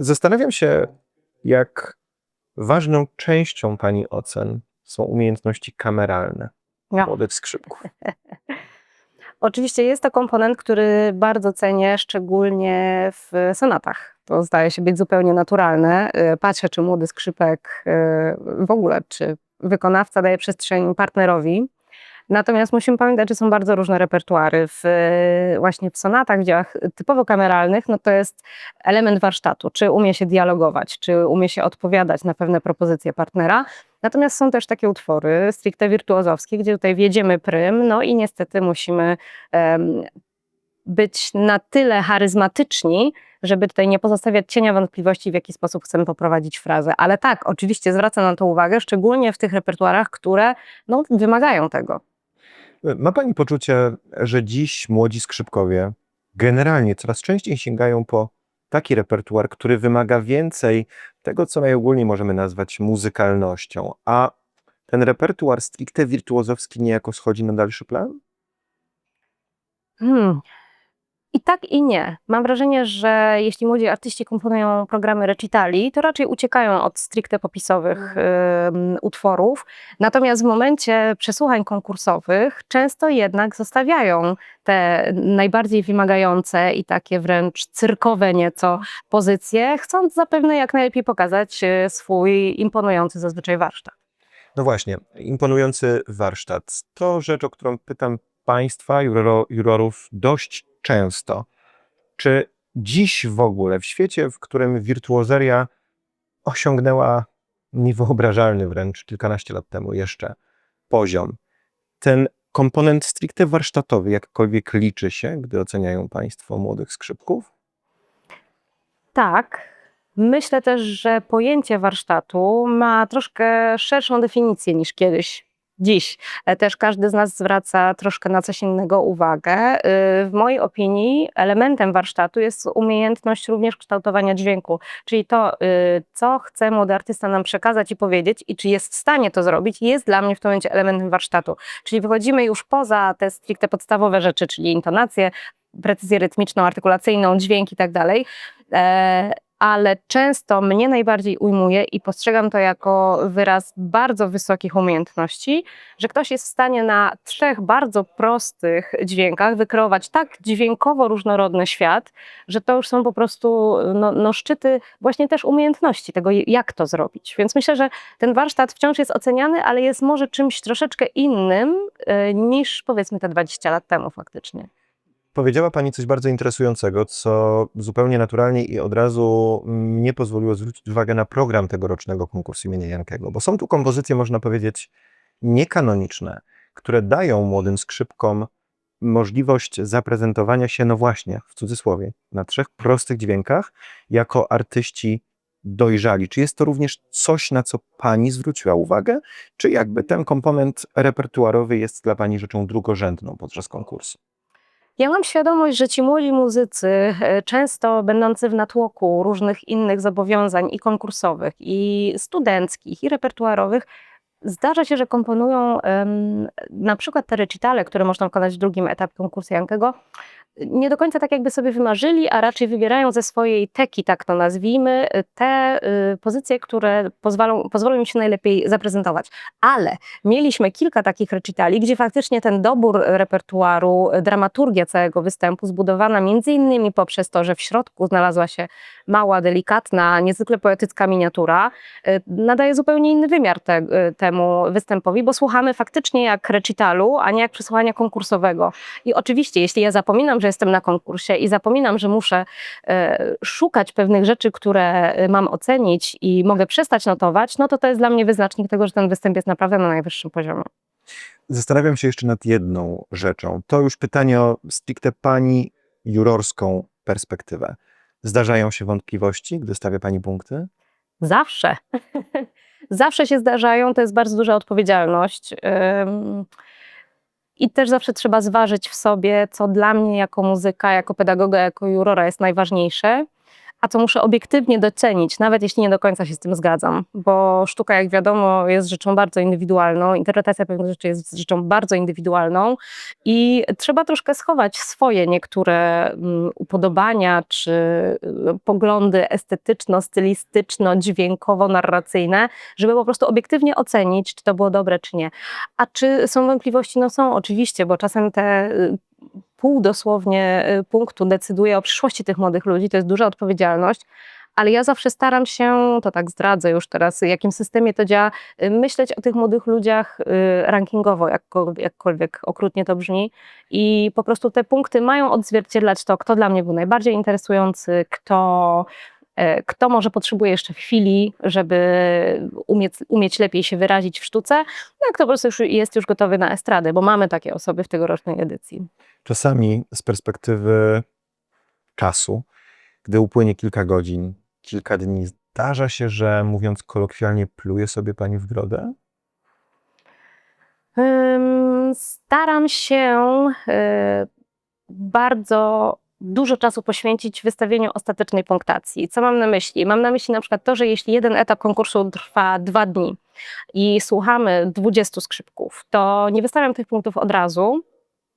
Zastanawiam się, jak ważną częścią pani ocen są umiejętności kameralne Ja. młodych skrzypków. Oczywiście jest to komponent, który bardzo cenię, szczególnie w sonatach. To zdaje się być zupełnie naturalne. Patrzę, czy młody skrzypek w ogóle, czy wykonawca daje przestrzeń partnerowi. Natomiast musimy pamiętać, że są bardzo różne repertuary. Właśnie w sonatach, w dziełach typowo kameralnych, no to jest element warsztatu. Czy umie się dialogować, czy umie się odpowiadać na pewne propozycje partnera. Natomiast są też takie utwory stricte wirtuozowskie, gdzie tutaj wjedziemy prym, no i niestety musimy być na tyle charyzmatyczni, żeby tutaj nie pozostawiać cienia wątpliwości, w jaki sposób chcemy poprowadzić frazę. Ale tak, oczywiście zwracam na to uwagę, szczególnie w tych repertuarach, które no, wymagają tego. Ma pani poczucie, że dziś młodzi skrzypkowie generalnie coraz częściej sięgają po taki repertuar, który wymaga więcej tego, co najogólniej możemy nazwać muzykalnością, a ten repertuar stricte wirtuozowski niejako schodzi na dalszy plan? Hmm. I tak, i nie. Mam wrażenie, że jeśli młodzi artyści komponują programy recitali, to raczej uciekają od stricte popisowych utworów. Natomiast w momencie przesłuchań konkursowych często jednak zostawiają te najbardziej wymagające i takie wręcz cyrkowe nieco pozycje, chcąc zapewne jak najlepiej pokazać swój imponujący zazwyczaj warsztat. No właśnie, imponujący warsztat. To rzecz, o którą pytam państwa, jurorów, dość często. Czy dziś w ogóle, w świecie, w którym wirtuozeria osiągnęła niewyobrażalny wręcz kilkanaście lat temu jeszcze poziom, ten komponent stricte warsztatowy jakkolwiek liczy się, gdy oceniają państwo młodych skrzypków? Tak. Myślę też, że pojęcie warsztatu ma troszkę szerszą definicję niż kiedyś. Dziś też każdy z nas zwraca troszkę na coś innego uwagę. W mojej opinii elementem warsztatu jest umiejętność również kształtowania dźwięku, czyli to, co chce młody artysta nam przekazać i powiedzieć i czy jest w stanie to zrobić, jest dla mnie w tym momencie elementem warsztatu. Czyli wychodzimy już poza te stricte podstawowe rzeczy, czyli intonację, precyzję rytmiczną, artykulacyjną, dźwięk i tak dalej. Ale często mnie najbardziej ujmuje i postrzegam to jako wyraz bardzo wysokich umiejętności, że ktoś jest w stanie na 3 bardzo prostych dźwiękach wykreować tak dźwiękowo różnorodny świat, że to już są po prostu no szczyty właśnie też umiejętności tego, jak to zrobić. Więc myślę, że ten warsztat wciąż jest oceniany, ale jest może czymś troszeczkę innym niż powiedzmy te 20 lat temu faktycznie. Powiedziała pani coś bardzo interesującego, co zupełnie naturalnie i od razu mnie pozwoliło zwrócić uwagę na program tegorocznego konkursu imienia Jankego, bo są tu kompozycje, można powiedzieć, niekanoniczne, które dają młodym skrzypkom możliwość zaprezentowania się, no właśnie, w cudzysłowie, na 3 prostych dźwiękach, jako artyści dojrzali. Czy jest to również coś, na co pani zwróciła uwagę, czy jakby ten komponent repertuarowy jest dla pani rzeczą drugorzędną podczas konkursu? Ja mam świadomość, że ci młodzi muzycy, często będący w natłoku różnych innych zobowiązań i konkursowych, i studenckich, i repertuarowych, zdarza się, że komponują na przykład te recitale, które można wykonać w drugim etapie konkursu Jankego, nie do końca tak jakby sobie wymarzyli, a raczej wybierają ze swojej teki, tak to nazwijmy, te pozycje, które pozwolą im się najlepiej zaprezentować. Ale mieliśmy kilka takich recitali, gdzie faktycznie ten dobór repertuaru, dramaturgia całego występu zbudowana między innymi poprzez to, że w środku znalazła się mała, delikatna, niezwykle poetycka miniatura, nadaje zupełnie inny wymiar temu występowi, bo słuchamy faktycznie jak recitalu, a nie jak przesłuchania konkursowego. I oczywiście, jeśli ja zapominam, że jestem na konkursie i zapominam, że muszę szukać pewnych rzeczy, które mam ocenić i mogę przestać notować, no to jest dla mnie wyznacznik tego, że ten występ jest naprawdę na najwyższym poziomie. Zastanawiam się jeszcze nad jedną rzeczą. To już pytanie o stricte pani jurorską perspektywę. Zdarzają się wątpliwości, gdy stawia pani punkty? Zawsze. Zawsze się zdarzają, to jest bardzo duża odpowiedzialność. I też zawsze trzeba zważyć w sobie, co dla mnie jako muzyka, jako pedagoga, jako jurora jest najważniejsze. a co muszę obiektywnie docenić, nawet jeśli nie do końca się z tym zgadzam, bo sztuka, jak wiadomo, jest rzeczą bardzo indywidualną, interpretacja pewnych rzeczy jest rzeczą bardzo indywidualną i trzeba troszkę schować swoje niektóre upodobania czy poglądy estetyczno-stylistyczno-dźwiękowo-narracyjne, żeby po prostu obiektywnie ocenić, czy to było dobre, czy nie. A czy są wątpliwości? No są oczywiście, bo czasem te pół dosłownie punktu decyduje o przyszłości tych młodych ludzi, to jest duża odpowiedzialność, ale ja zawsze staram się, to tak zdradzę już teraz, w jakim systemie to działa, myśleć o tych młodych ludziach rankingowo, jakkolwiek okrutnie to brzmi i po prostu te punkty mają odzwierciedlać to, kto dla mnie był najbardziej interesujący, kto może potrzebuje jeszcze chwili, żeby umieć lepiej się wyrazić w sztuce, no a kto po prostu jest już gotowy na estradę, bo mamy takie osoby w tegorocznej edycji. Czasami z perspektywy czasu, gdy upłynie kilka godzin, kilka dni, zdarza się, że mówiąc kolokwialnie, pluje sobie pani w brodę? Staram się bardzo dużo czasu poświęcić wystawieniu ostatecznej punktacji. Co mam na myśli? Mam na myśli na przykład to, że jeśli jeden etap konkursu trwa 2 dni i słuchamy 20 skrzypków, to nie wystawiam tych punktów od razu,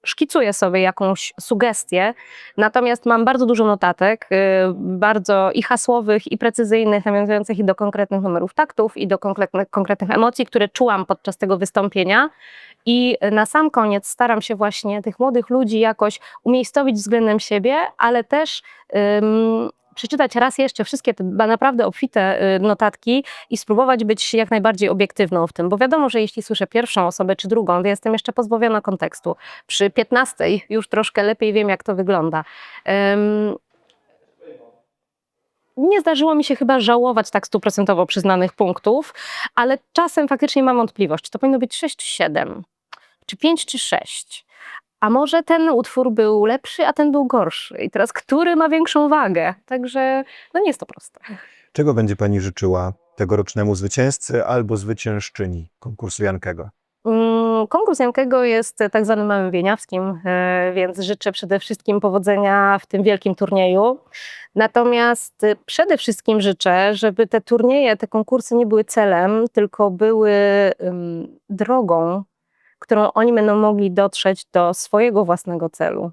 szkicuję sobie jakąś sugestię, natomiast mam bardzo dużo notatek, bardzo i hasłowych, i precyzyjnych, nawiązujących i do konkretnych numerów taktów, i do konkretnych emocji, które czułam podczas tego wystąpienia. I na sam koniec staram się właśnie tych młodych ludzi jakoś umiejscowić względem siebie, ale też przeczytać raz jeszcze wszystkie te naprawdę obfite notatki i spróbować być jak najbardziej obiektywną w tym, bo wiadomo, że jeśli słyszę pierwszą osobę czy drugą, to jestem jeszcze pozbawiona kontekstu. Przy 15 już troszkę lepiej wiem, jak to wygląda. Nie zdarzyło mi się chyba żałować tak 100% przyznanych punktów, ale czasem faktycznie mam wątpliwość, czy to powinno być 6 czy 7, czy 5 czy 6. A może ten utwór był lepszy, a ten był gorszy. I teraz który ma większą wagę? Także no nie jest to proste. Czego będzie pani życzyła tegorocznemu zwycięzcy albo zwyciężczyni konkursu Jankego? Konkurs Jankego jest tak zwanym małym wieniawskim, więc życzę przede wszystkim powodzenia w tym wielkim turnieju. Natomiast przede wszystkim życzę, żeby te turnieje, te konkursy nie były celem, tylko były drogą, którą oni będą mogli dotrzeć do swojego własnego celu.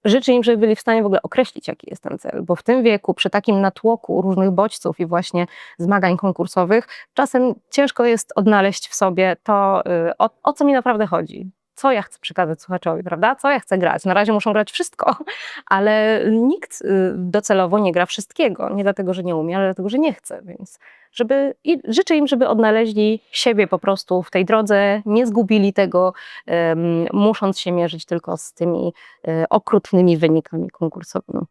Życzę im, żeby byli w stanie w ogóle określić, jaki jest ten cel, bo w tym wieku, przy takim natłoku różnych bodźców i właśnie zmagań konkursowych, czasem ciężko jest odnaleźć w sobie to, o co mi naprawdę chodzi. Co ja chcę przekazać słuchaczowi, prawda? Co ja chcę grać. Na razie muszą grać wszystko, ale nikt docelowo nie gra wszystkiego. Nie dlatego, że nie umie, ale dlatego, że nie chce. Więc życzę im, żeby odnaleźli siebie po prostu w tej drodze, nie zgubili tego, musząc się mierzyć tylko z tymi okrutnymi wynikami konkursowymi.